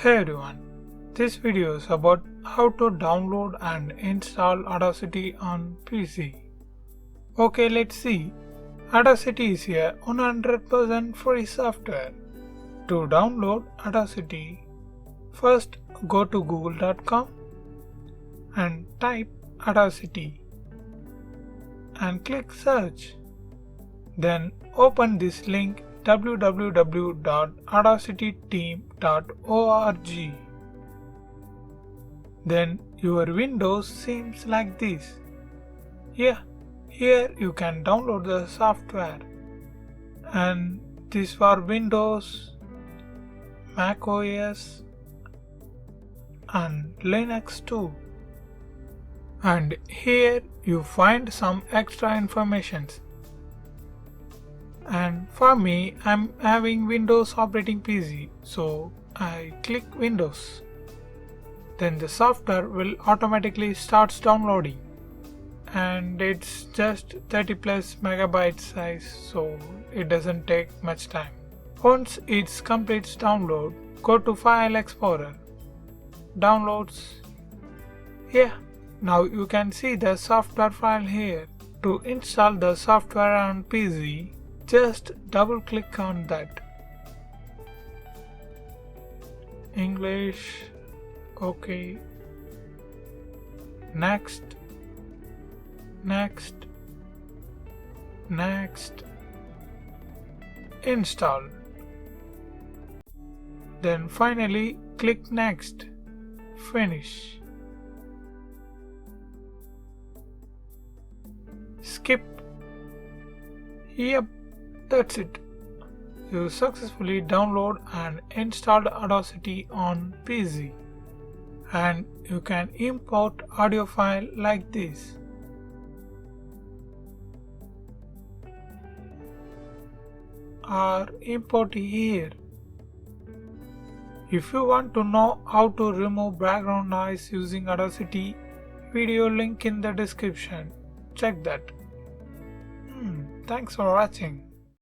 Hey everyone, this video is about how to download and install Audacity on PC. Okay, let's see. Audacity is a 100% free software. To download Audacity, first go to google.com and type Audacity and click search. Then open this link www.audacityteam.org. Then your Windows seems like this. Here you can download the software, and this for Windows, Mac OS and Linux too. And here you find some extra informations. And for me, I'm having Windows operating PC, so I click Windows. Then the software will automatically starts downloading, and it's just 30 plus megabyte size, so it doesn't take much time. Once it completes download, go to File Explorer, Downloads. Yeah, now you can see the software file here. To install the software on PC, just double click on that. English, OK, next, install. Then finally click next, finish. Skip. Yep. That's it. You successfully download and installed Audacity on PC, and you can import audio file like this. Or import here. If you want to know how to remove background noise using Audacity, video link in the description. Check that. Thanks for watching.